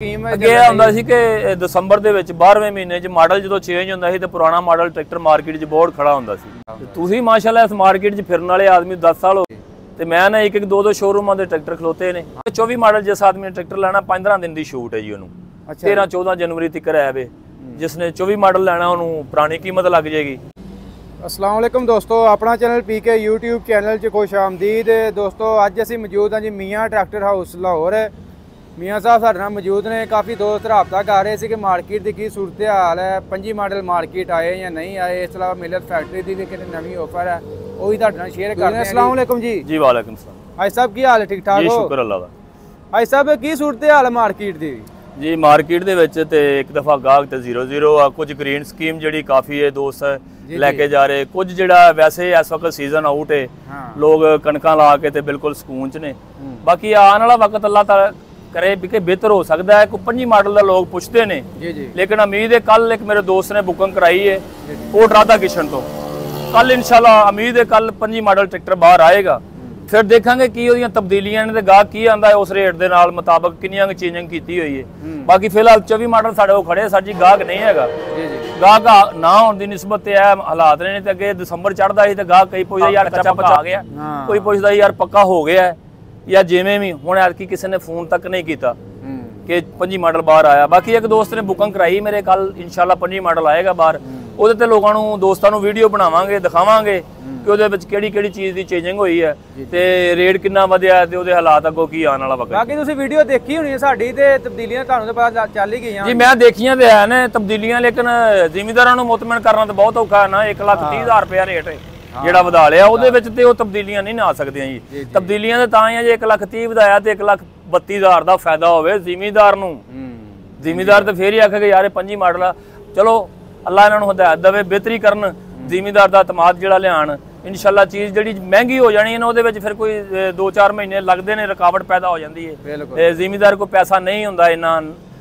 ਅੱਗੇ ਹੁੰਦਾ ਸੀ ਕਿ ਦਸੰਬਰ ਦੇ ਵਿੱਚ 12ਵੇਂ ਮਹੀਨੇ 'ਚ ਮਾਡਲ ਜਦੋਂ ਚੇਂਜ ਹੁੰਦਾ ਸੀ ਤੇ ਪੁਰਾਣਾ ਮਾਡਲ ਟਰੈਕਟਰ ਮਾਰਕੀਟ 'ਚ ਬਹੁਤ ਖੜਾ ਹੁੰਦਾ ਸੀ। ਤੁਸੀਂ ਮਾਸ਼ਾਅੱਲਾ ਇਸ ਮਾਰਕੀਟ 'ਚ ਫਿਰਨ ਵਾਲੇ ਆਦਮੀ 10 ਸਾਲ ਹੋ ਗਏ ਤੇ ਮੈਂ ਨਾ ਇੱਕ ਦੋ ਸ਼ੋਰੂਮਾਂ ਦੇ ਟਰੈਕਟਰ ਖਲੋਤੇ ਨੇ। 24 ਮਾਡਲ ਜਿਸ ਆਦਮੀ ਨੇ ਟਰੈਕਟਰ ਲੈਣਾ 15 ਦਿਨ ਦੀ ਛੂਟ ਹੈ ਜੀ ਉਹਨੂੰ। 13-14 ਜਨਵਰੀ ਤੱਕ ਹੈ ਵੇ। ਜਿਸਨੇ 24 ਮਾਡਲ ਲੈਣਾ ਉਹਨੂੰ ਪੁਰਾਣੀ ਕੀਮਤ ਲੱਗ ਜਾਏਗੀ। अस्सलाम वालेकुम दोस्तों, अपना चैनल पीके यूट्यूब चैनल च खुश आमदीद दोस्तों। अज असी मौजूद हाँ जी मियाँ ट्रैक्टर हाउस लाहौर। मियाँ साहब साडे नाल मौजूद ने। काफ़ी दोस्त रबता कर रहे थे कि मार्केट की की सूरत हाल है, 25 मॉडल मार्केट आए या नहीं आए। इस अलावा मिलर फैक्ट्री की भी कितनी नवी ऑफर है वो भी तुहाडे नाल शेयर कर रहे हैं। अस्सलाम वालेकुम जी। जी वालेकुम सलाम। हाजी साहब की हाल है? ठीक ठाक हो? शुक्र अल्लाह दा। हाजी साहब की सूरत हाल है मार्केट की? जी मार्केट ਦੇ ਵਿੱਚ ਤੇ ਇੱਕ ਦਫਾ ਗਾਹਕ ਤੇ 0-0 ਆ। ਕੁਝ ਗ੍ਰੀਨ ਸਕੀਮ ਜਿਹੜੀ ਕਾਫੀ ਹੈ ਦੋਸਤ ਲੈ ਕੇ ਜਾ ਰਹੇ। ਕੁਝ ਜਿਹੜਾ ਵੈਸੇ ਇਸ ਵਕਤ ਸੀਜ਼ਨ ਆਊਟ ਹੈ, ਲੋਕ ਕਣਕਾਂ ਲਾ ਕੇ ਤੇ ਬਿਲਕੁਲ ਸਕੂਨ ਚ ਨੇ। ਬਾਕੀ ਆਉਣ ਵਾਲਾ ਵਕਤ ਅੱਲਾਹ ਤਾਲਾ ਕਰੇ ਕਿ ਬਿਹਤਰ ਹੋ ਸਕਦਾ ਹੈ। ਕੋਈ 25 ਮਾਡਲ ਦਾ ਲੋਕ ਪੁੱਛਦੇ ਨੇ ਲੇਕਿਨ ਉਮੀਦ ਹੈ ਕੱਲ ਇੱਕ ਮੇਰੇ ਦੋਸਤ ਨੇ ਬੁਕਿੰਗ ਕਰਾਈ ਹੈ ਕੋਟ ਰਾਧਾ ਕਿਸ਼ਨ ਤੋਂ। ਕੱਲ ਇਨਸ਼ਾਅੱਲਾ ਉਮੀਦ ਹੈ ਕੱਲ 25 ਮਾਡਲ ਟਰੈਕਟਰ ਬਾਹਰ ਆਏਗਾ। ਫਿਰ ਦੇਖਾਂਗੇ ਕੀ ਉਹਦੀਆਂ ਤਬਦੀਲੀਆਂ ਨੇ ਤੇ ਗਾਹਕ ਕੀ ਆਂਦਾ ਹੈ ਉਸ ਰੇਟ ਦੇ ਨਾਲ ਮੁਤਾਬਕ ਕਿੰਨੀਆਂ ਚੇਂਜਿੰਗ ਕੀਤੀ ਹੋਈ ਹੈ। ਬਾਕੀ ਫਿਲਹਾਲ 24 ਮਾਡਲ ਸਾਡੇ ਕੋਲ ਖੜੇ, ਸਾਡੀ ਗਾਹਕ ਨਹੀਂ ਹੈਗਾ। ਗਾਹਕ ਨਾ ਹੋਣ ਦੀ ਨਿਸਬਤ ਤੇ ਇਹ ਹਾਲਾਤ ਨੇ। ਤੇ ਅੱਗੇ ਦਸੰਬਰ ਚੜ੍ਹਦਾ ਸੀ ਤੇ ਗਾਹਕ ਕਈ ਪੁੱਛਦਾ ਯਾਰ ਕੱਚਾ ਪੱਕਾ ਆ ਗਿਆ, ਕੋਈ ਪੁੱਛਦਾ ਯਾਰ ਪੱਕਾ ਹੋ ਗਿਆ ਜਾਂ ਜਿਵੇਂ ਵੀ। ਹੁਣ ਐਤਕੀ ਕਿਸੇ ਨੇ ਫੋਨ ਤੱਕ ਨਹੀਂ ਕੀਤਾ ਕਿ 25 ਮਾਡਲ ਬਾਹਰ ਆਇਆ। ਬਾਕੀ ਇੱਕ ਦੋਸਤ ਨੇ ਬੁਕਿੰਗ ਕਰਾਈ ਮੇਰੇ, ਕੱਲ ਇਨਸ਼ਾਅੱਲਾ 25 ਮਾਡਲ ਆਏਗਾ ਬਾਹਰ। ਉਹਦੇ ਤੇ ਲੋਕਾਂ ਨੂੰ ਦੋਸਤਾਂ ਨੂੰ ਵੀਡੀਓ ਬਣਾਵਾਂਗੇ, ਦਿਖਾਵਾਂਗੇ ਕਿ ਉਹਦੇ ਵਿੱਚ ਕਿਹੜੀ ਕਿਹੜੀ ਚੀਜ਼ ਦੀ ਚੇਂਜਿੰਗ ਹੋਈ ਹੈ ਤੇ ਰੇਟ ਕਿੰਨਾ ਵਧਿਆ ਤੇ ਉਹਦੇ ਹਾਲਾਤ ਅੱਗੋਂ ਕੀ ਆਉਣ ਵਾਲਾ ਵਕਤ। ਬਾਕੀ ਤੁਸੀਂ ਵੀਡੀਓ ਦੇਖੀ ਹੋਣੀ ਹੈ ਸਾਡੀ ਤੇ ਤਬਦੀਲੀਆਂ ਤੁਹਾਨੂੰ ਤਾਂ ਪਤਾ ਚੱਲ ਹੀ ਗਈਆਂ। ਜੀ ਮੈਂ ਦੇਖੀਆਂ ਤੇ ਹੈ ਨੇ ਤਬਦੀਲੀਆਂ, ਲੇਕਿਨ ਜ਼ਿਮੀਂਦਾਰਾਂ ਨੂੰ ਮੁਤਮਿਨ ਕਰਨਾ ਤਾਂ ਬਹੁਤ ਔਖਾ ਹੈ ਨਾ। 1,30,000 ਰੁਪਇਆ ਰੇਟ ਜਿਹੜਾ ਵਧਾ ਲਿਆ ਉਹਦੇ ਵਿੱਚ ਤੇ ਉਹ ਤਬਦੀਲੀਆਂ ਨਹੀਂ ਨਾ ਆ ਸਕਦੀਆਂ ਜੀ। ਤਬਦੀਲੀਆਂ ਤਾਂ ਹੀ ਆ ਜੇ 1,30,000 ਵਧਾਇਆ ਤੇ 1,32,000 ਦਾ ਫਾਇਦਾ ਹੋਵੇ ਜ਼ਿਮੀਂਦਾਰ ਨੂੰ। ਜ਼ਿਮੀਂਦਾਰ ਤਾਂ ਫੇਰ ਹੀ ਆਖੇਗਾ ਯਾਰ ਇਹ 25 ਮਾਡਲ ਆ। ਚਲੋ ਅੱਲਾ ਇਹਨਾਂ ਨੂੰ ਹਦਾਇਤ ਦੇਵੇ, ਬਿਹਤਰੀ ਕਰਨ, ਜ਼ਿਮੀਂਦਾਰ ਦਾ ਇਤਮਾਦ ਜਿਹੜਾ ਲਿਆਣ। ਇਨਸ਼ਾਅੱਲਾ ਚੀਜ਼ ਜਿਹੜੀ ਮਹਿੰਗੀ ਹੋ ਜਾਣੀ ਹੈ ਨਾ ਉਹਦੇ ਵਿੱਚ ਫਿਰ ਕੋਈ 2-4 ਮਹੀਨੇ ਲੱਗਦੇ ਨੇ, ਰੁਕਾਵਟ ਪੈਦਾ ਹੋ ਜਾਂਦੀ ਹੈ ਤੇ ਜ਼ਿਮੀਂਦਾਰ ਕੋਲ ਪੈਸਾ ਨਹੀਂ ਹੁੰਦਾ ਇੰਨਾ।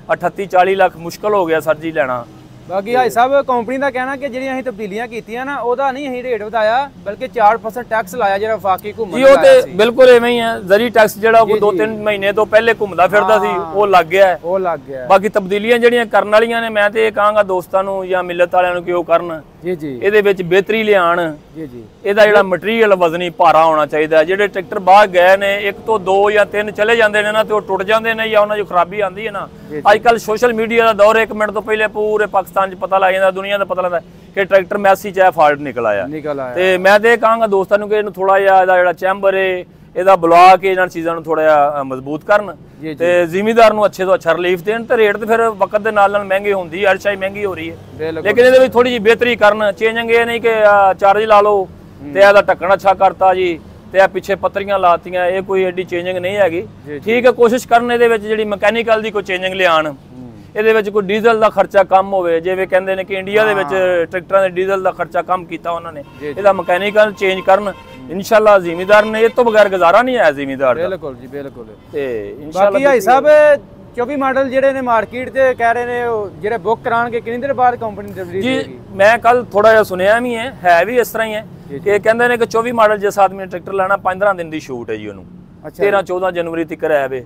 38-40 ਲੱਖ ਮੁਸ਼ਕਲ ਹੋ ਗਿਆ ਸਰ ਜੀ ਲੈਣਾ। ਬਾਕੀ ਹਾਈ ਸਾਹਿਬ ਕੰਪਨੀ ਦਾ ਕਹਿਣਾ ਕਿ ਜਿਹੜੀਆਂ ਅਸੀਂ ਤਬਦੀਲੀਆਂ ਕੀਤੀਆਂ ਨਾ ਉਹਦਾ ਨਹੀਂ ਅਸੀਂ ਰੇਟ ਵਧਾਇਆ ਬਲਕਿ 4% ਟੈਕਸ ਲਾਇਆ ਜਿਹੜਾ ਵਫਾਕੀ ਘੁੰਮਣ ਦਾ। ਉਹ ਤੇ ਬਿਲਕੁਲ ਐਵੇਂ ਹੀ ਹੈ। ਜ਼ਰੀ ਟੈਕਸ ਜਿਹੜਾ ਕੋਈ 2-3 ਮਹੀਨੇ ਤੋਂ ਪਹਿਲੇ ਘੁੰਮਦਾ ਫਿਰਦਾ ਸੀ ਉਹ ਲੱਗ ਗਿਆ। ਬਾਕੀ ਤਬਦੀਲੀਆਂ ਜਿਹੜੀਆਂ ਕਰਨ ਵਾਲੀਆਂ ਨੇ ਮੈਂ ਤੇ ਇਹ ਕਹਾਂਗਾ ਦੋਸਤਾਂ ਨੂੰ ਜਾਂ ਮਿਲਤ ਵਾਲਿਆਂ ਨੂੰ ਕਿ ਉਹ ਕਰਨ। ਇਹਦੇ ਵਿੱਚ ਬਿਹਤਰੀ ਲਿਆਣ। ਇਹਦਾ ਜਿਹੜਾ ਮਟੀਰੀਅਲ ਵਜ਼ਨੀ ਭਾਰਾ ਹੋਣਾ ਚਾਹੀਦਾ। ਜਿਹੜੇ ਟਰੈਕਟਰ ਬਾਹਰ ਗਏ ਨੇ 1 ਤੋਂ 2 ਜਾਂ 3 ਚਲੇ ਜਾਂਦੇ ਨੇ ਨਾ ਤੇ ਉਹ ਟੁੱਟ ਜਾਂਦੇ ਨੇ ਜਾਂ ਉਹਨਾਂ 'ਚ ਖਰਾਬੀ ਆਉਂਦੀ ਹੈ ਨਾ। ਅੱਜ ਕੱਲ ਸੋਸ਼ਲ ਮੀਡੀਆ ਦਾ ਦੌਰ, 1 ਮਿੰਟ ਤੋਂ ਪਹਿਲੇ ਪੂਰੇ ਪਾਕਿਸਤਾਨ 'ਚ ਪਤਾ ਲੱਗ ਜਾਂਦਾ, ਦੁਨੀਆ ਦਾ ਪਤਾ ਲੱਗਦਾ ਕਿ ਟਰੈਕਟਰ ਮੈਸੀ 'ਚ ਫਾਲਟ ਨਿਕਲ ਆਇਆ। ਤੇ ਮੈਂ ਤੇ ਇਹ ਕਹਾਂਗਾ ਦੋਸਤਾਂ ਨੂੰ ਕਿ ਇਹਨੂੰ ਥੋੜਾ ਜਿਹਾ ਇਹਦਾ ਜਿਹੜਾ ਚੈਂਬਰ ਹੈ ਇਹਦਾ ਬੁਲਾ ਕੇ ਇਹਨਾਂ ਚੀਜ਼ਾਂ ਨੂੰ ਥੋੜਾ ਜਿਹਾ ਮਜ਼ਬੂਤ ਕਰਨ ਤੇ ਜ਼ਿਮੀਂਦਾਰ ਨੂੰ ਅੱਛੇ ਤੋਂ ਅੱਛਾ ਰਿਲੀਫ ਦੇਣ। ਤੇ ਰੇਟ ਤੇ ਫਿਰ ਵਕਤ ਦੇ ਨਾਲ ਨਾਲ ਮਹਿੰਗੀ ਹੁੰਦੀ ਹੈ, ਹਰ ਸ਼ਾਈ ਮਹਿੰਗੀ ਹੋ ਰਹੀ ਹੈ ਲੇਕਿਨ ਇਹਦੇ ਵਿੱਚ ਥੋੜੀ ਜਿਹੀ ਬਿਹਤਰੀ ਕਰਨ। ਚੇਂਜਿੰਗ ਇਹ ਨਹੀਂ ਕਿ ਚਾਰਜ ਲਾ ਲਓ ਤੇ ਇਹਦਾ ਢੱਕਣ ਅੱਛਾ ਕਰਤਾ ਜੀ ਤੇ ਇਹ ਪਿੱਛੇ ਪੱਤਰੀਆਂ ਲਾਤੀਆਂ, ਇਹ ਕੋਈ ਐਡੀ ਚੇਂਜਿੰਗ ਨਹੀਂ ਹੈਗੀ। ਠੀਕ ਹੈ, ਕੋਸ਼ਿਸ਼ ਕਰਨ ਇਹਦੇ ਵਿੱਚ ਜਿਹੜੀ ਮਕੈਨੀਕਲ ਦੀ ਕੋਈ ਚੇਂਜਿੰਗ ਲਿਆਣ। ਇਹਦੇ ਵਿੱਚ ਕੋਈ ਡੀਜ਼ਲ ਦਾ ਖਰਚਾ ਕਮ ਹੋਵੇ। ਜਿਵੇਂ ਕਹਿੰਦੇ ਨੇ ਕਿ ਇੰਡੀਆ ਦੇ ਵਿੱਚ ਟਰੈਕਟਰਾਂ ਦੇ ਡੀਜ਼ਲ ਦਾ ਖਰਚਾ ਕਮ ਕੀਤਾ ਉਹਨਾਂ ਨੇ, ਇਹਦਾ ਮਕੈਨੀਕਲ ਚੇਂਜ ਕਰਨ। ਇਨਸ਼ਾਅੱਲਾ ਜ਼ਿਮੀਂਦਾਰ ਨੇ ਇਹ ਤੋਂ ਬਗੈਰ ਗੁਜ਼ਾਰਾ ਨਹੀਂ ਹੈ ਜ਼ਿਮੀਂਦਾਰ ਦਾ। ਬਿਲਕੁਲ ਜੀ ਬਿਲਕੁਲ। ਤੇ ਇਨਸ਼ਾਅੱਲਾ ਬਾਕੀ ਹਾਈ ਸਾਹਿਬ 24 ਮਾਡਲ ਜਿਹੜੇ ਨੇ ਮਾਰਕੀਟ ਤੇ ਕਹਿ ਰਹੇ ਨੇ ਉਹ ਜਿਹੜੇ ਬੁੱਕ ਕਰਾਣਗੇ ਕਿੰਨੀ ਦੇਰ ਬਾਅਦ ਕੰਪਨੀ ਡਿਲੀਵਰੀ ਦੇਗੀ? ਜੀ ਮੈਂ ਕੱਲ ਥੋੜਾ ਜਿਹਾ ਸੁਣਿਆ ਵੀ ਹੈ ਵੀ ਇਸ ਤਰ੍ਹਾਂ ਹੀ ਹੈ ਕਿ ਕਹਿੰਦੇ ਨੇ ਕਿ 24 ਮਾਡਲ ਜਿਸ ਆਦਮੀ ਨੇ ਟਰੈਕਟਰ ਲੈਣਾ 15 ਦਿਨ ਦੀ ਛੂਟ ਹੈ ਜੀ ਉਹਨੂੰ। 13-14 ਜਨਵਰੀ ਤੱਕ ਹੈ ਵੇ।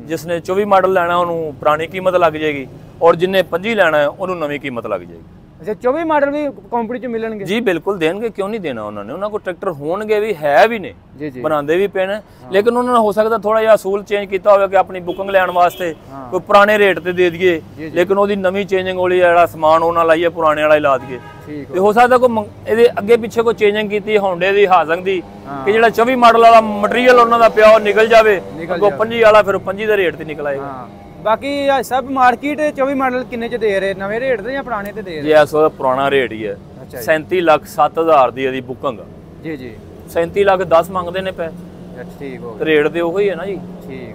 ਜਿਸਨੇ 24 ਮਾਡਲ ਲੈਣਾ ਉਹਨੂੰ ਪੁਰਾਣੀ ਕੀਮਤ ਲੱਗ ਜਾਏਗੀ ਔਰ ਜਿੰਨੇ 25 ਲੈਣਾ ਉਹਨੂੰ ਨਵੀਂ ਕੀਮਤ ਲੱਗ ਜਾਏਗੀ। ਅੱਛਾ, 24 ਮਾਡਲ ਵੀ ਕੰਪਨੀ ਚ ਮਿਲਣਗੇ? ਜੀ ਬਿਲਕੁਲ ਦੇਣਗੇ, ਕਿਉਂ ਨਹੀਂ ਦੇਣਾ ਉਹਨਾਂ ਨੇ। ਉਹਨਾਂ ਕੋਲ ਟਰੈਕਟਰ ਹੋਣਗੇ ਵੀ, ਹੈ ਵੀ ਨੇ, ਬਣਾਉਂਦੇ ਵੀ ਪਏ ਨੇ। ਲੇਕਿਨ ਉਹਨਾਂ ਨੇ ਹੋ ਸਕਦਾ ਥੋੜਾ ਜਿਹਾ ਅਸੂਲ ਚੇਂਜ ਕੀਤਾ ਹੋਵੇ ਕਿ ਆਪਣੀ ਬੁਕਿੰਗ ਲੈਣ ਵਾਸਤੇ ਕੋਈ ਪੁਰਾਣੇ ਰੇਟ ਤੇ ਦੇ ਦਈਏ ਲੇਕਿਨ ਉਹਦੀ ਨਵੀਂ ਚੇਂਜਿੰਗ ਵਾਲੀ ਜਿਹੜਾ ਸਮਾਨ ਉਹਨਾਂ ਲਾਈਏ ਪੁਰਾਣੇ ਵਾਲਾ ਹੀ ਲਾ ਦਈਏ। ਤੇ ਹੋ ਸਕਦਾ ਕੋਈ ਇਹਦੇ ਅੱਗੇ ਪਿੱਛੇ ਕੋਈ ਚੇਂਜਿੰਗ ਕੀਤੀ ਹੋਂਡੇ ਦੀ, ਹਾਜ਼ੰਗ ਦੀ, ਕਿ ਜਿਹੜਾ 24 ਮਾਡਲ ਵਾਲਾ ਮਟੀਰੀਅਲ ਉਹਨਾਂ ਦਾ ਪਿਆ ਉਹ ਨਿਕਲ ਜਾਵੇ, ਅੱਗੋਂ 25 ਵਾਲਾ ਫਿਰ 25 ਦੇ ਰੇਟ ਤੇ ਨਿਕਲ ਆਏਗਾ। ਬਾਕੀ ਸਭ ਮਾਰਕੀਟ 24 ਮਾਡਲ ਕਿੰਨੇ ਚ ਦੇ ਰਹੇ? ਨਵੇਂ ਰੇਟ ਤੇ ਜਾਂ ਪੁਰਾਣੇ ਤੇ ਦੇ ਰਹੇ? ਜੀ ਇਸ ਵਾਰ ਪੁਰਾਣਾ ਰੇਟ ਹੀ ਹੈ। 37,07,000 ਦੀ ਇਹਦੀ ਬੁਕਿੰਗ। ਜੀ 37,10,000 ਮੰਗਦੇ ਨੇ ਪੈ। ਠੀਕ ਹੋ ਗਿਆ, ਰੇਟ ਤੇ ਉਹੀ ਹੈ ਨਾ ਜੀ।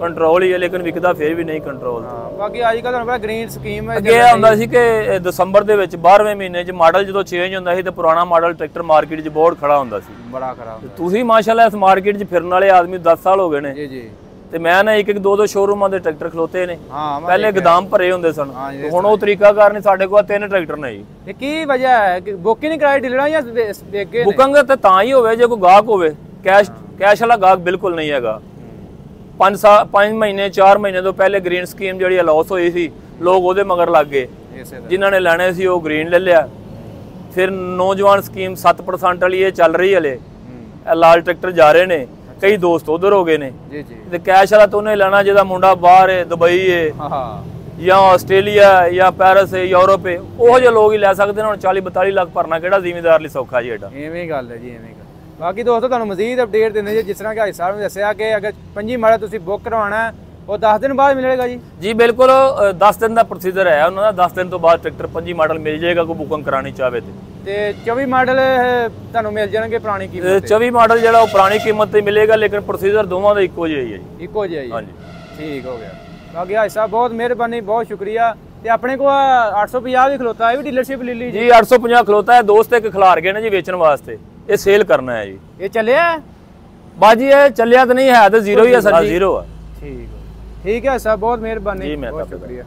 ਕੰਟਰੋਲ ਹੀ ਹੈ ਲੇਕਿਨ ਵਿਕਦਾ ਫਿਰ ਵੀ ਨਹੀਂ ਕੰਟਰੋਲ। ਬਾਕੀ ਅੱਜ ਕੱਲ ਤੁਹਾਨੂੰ ਪਤਾ ਗ੍ਰੀਨ ਸਕੀਮ ਹੈ। ਅੱਗੇ ਹੁੰਦਾ ਸੀ ਕਿ ਦਸੰਬਰ ਦੇ ਵਿੱਚ 12ਵੇਂ ਮਹੀਨੇ 'ਚ ਮਾਡਲ ਜਦੋਂ ਚੇਂਜ ਹੁੰਦਾ ਸੀ ਤੇ ਪੁਰਾਣਾ ਮਾਡਲ ਟਰੈਕਟਰ ਮਾਰਕੀਟ 'ਚ ਬਹੁਤ ਖੜਾ ਹੁੰਦਾ ਸੀ, ਬੜਾ ਖੜਾ। ਤੁਸੀਂ ਮਾਸ਼ਾਅੱਲਾ ਇਸ ਮਾਰਕੀਟ 'ਚ ਫਿਰਨ ਵਾਲੇ ਆਦਮੀ 10 ਸਾਲ ਹੋ ਗਏ ਨੇ। ਜੀ ਤੇ ਮੈਂ ਨਾ ਇੱਕ ਦੋ ਸ਼ੋਰੂਮਾਂ ਦੇ ਟਰੈਕਟਰ ਖਲੋਤੇ ਨੇ। ਪਹਿਲੇ ਗੋਦਾਮ ਭਰੇ ਹੁੰਦੇ ਸਨ, ਹੁਣ ਉਹ ਤਰੀਕਾਕਾਰ ਨਹੀਂ। ਸਾਡੇ ਕੋਲ 3 ਟਰੈਕਟਰ ਨੇ ਜੀ। ਇਹ ਕੀ ਵਜ੍ਹਾ ਹੈ ਕਿ ਬੁਕਿੰਗ ਨਹੀਂ ਕਰਾਈ ਡੀਲਰਾਂ ਜਾਂ ਵੇਚ ਗਏ? ਬੁਕਿੰਗ ਤੇ ਤਾਂ ਹੀ ਹੋਵੇ ਜੇ ਕੋਈ ਗਾਹਕ ਹੋਵੇ, ਕੈਸ਼ ਵਾਲਾ ਗਾਹਕ ਬਿਲਕੁਲ ਨਹੀਂ ਹੈਗਾ। 5 ਮਹੀਨੇ 4 ਮਹੀਨੇ ਤੋਂ ਪਹਿਲੇ ਗ੍ਰੀਨ ਸਕੀਮ ਜਿਹੜੀ ਅਲਾਉਸ ਹੋਈ ਸੀ, ਲੋਕ ਉਹਦੇ ਮਗਰ ਲੱਗ ਗਏ। ਜਿਨ੍ਹਾਂ ਨੇ ਲੈਣੇ ਸੀ ਉਹ ਗ੍ਰੀਨ ਲੈ ਲਿਆ। ਫਿਰ ਨੌਜਵਾਨ ਸਕੀਮ 7% ਵਾਲੀ ਇਹ ਚੱਲ ਰਹੀ ਹਲੇ, ਲਾਲ ਟਰੈਕਟਰ ਜਾ ਰਹੇ ਨੇ, ਕਈ ਦੋਸਤ ਉਧਰ ਹੋ ਗਏ ਨੇ ਜੀ ਜੀ। ਤੇ ਕੈਸ਼ ਵਾਲਾ ਤਾਂ ਉਹਨੇ ਲੈਣਾ ਜਿਹਦਾ ਮੁੰਡਾ ਬਾਹਰ ਹੈ, ਦੁਬਈ ਹੈ ਜਾਂ ਆਸਟ੍ਰੇਲੀਆ ਜਾਂ ਪੈਰਿਸ ਹੈ, ਯੂਰਪ ਹੈ, ਉਹੋ ਜਿਹੇ ਲੋਕ ਹੀ ਲੈ ਸਕਦੇ ਨੇ। ਹੁਣ 40-42 ਲੱਖ ਭਰਨਾ ਕਿਹੜਾ ਜ਼ਿਮੀਂਦਾਰ ਲਈ ਸੌਖਾ ਜੀ ਐਡਾ। ਐਵੇਂ ਗੱਲ ਹੈ ਜੀ, ਐਵੇਂ ਗੱਲ। ਬਾਕੀ ਦੋਸਤੋ ਤੁਹਾਨੂੰ ਮਜ਼ੀਦ ਅਪਡੇਟ ਦਿੰਦੇ ਜੀ, ਜਿਸ ਤਰ੍ਹਾਂ ਕਿ ਸਾਹਿਬ ਨੇ ਦੱਸਿਆ ਕਿ ਅਗਰ 25 ਮਾਡਲ ਤੁਸੀਂ ਬੁੱਕ ਕਰਵਾਉਣਾ ਉਹ 10 ਦਿਨ ਬਾਅਦ ਮਿਲੇਗਾ ਜੀ। ਜੀ ਬਿਲਕੁਲ, 10 ਦਿਨ ਦਾ ਪ੍ਰੋਸੀਜਰ ਹੈ ਉਹਨਾਂ ਦਾ। 10 ਦਿਨ ਤੋਂ ਬਾਅਦ ਟਰੈਕਟਰ 25 ਮਾਡਲ ਮਿਲ ਜਾਏਗਾ ਕੋਈ ਬੁਕਿੰਗ ਕਰਾਣੀ ਚਾਹਵੇ ਤੇ 24 ਮਾਡਲ ਤੁਹਾਨੂੰ ਮਿਲ ਜਾਣਗੇ ਪੁਰਾਣੀ ਕੀਮਤ ਤੇ। 24 ਮਾਡਲ ਜਿਹੜਾ ਉਹ ਪੁਰਾਣੀ ਕੀਮਤ ਤੇ ਮਿਲੇਗਾ, ਲੇਕਿਨ ਪ੍ਰੋਸੀਜਰ ਦੋਵਾਂ ਦਾ ਇੱਕੋ ਜਿਹਾ ਹੀ ਹੈ ਜੀ। ਇੱਕੋ ਜਿਹਾ ਹੀ? ਹਾਂਜੀ ਠੀਕ ਹੋ ਗਿਆ। ਬਾਕੀ ਹਾਈ ਸਾਹਿਬ ਬਹੁਤ ਮਿਹਰਬਾਨੀ, ਬਹੁਤ ਸ਼ੁਕਰੀਆ। ਤੇ ਆਪਣੇ ਕੋਲ 850 ਵੀ ਖਲੋਤਾ, ਇਹ ਵੀ ਡੀਲਰਸ਼ਿਪ ਲੈ ਲਈ ਜੀ? 850 ਖਲੋਤਾ ਹੈ, ਦੋਸਤ ਇੱਕ ਖਿਲਾਰ ਗਏ ਨੇ ਜੀ ਵੇਚਣ ਵਾਸਤੇ, ਇਹ ਸੇਲ ਕਰਨਾ ਹੈ ਜੀ। ਇਹ ਚੱਲਿਆ ਬਾਜੀ? ਇਹ ਚੱਲਿਆ ਤਾਂ ਨਹੀਂ ਹੈ, ਤਾਂ ਜ਼ੀਰੋ ਹੀ ਹੈ ਸਰ ਜੀ, ਜ਼ੀਰੋ ਆ। ਠੀਕ ਹੈ ਸਰ, ਬਹੁਤ ਮਿਹਰਬਾਨੀ, ਜੀ, ਮੈਂ ਬਹੁਤ ਸ਼ੁਕਰੀਆ।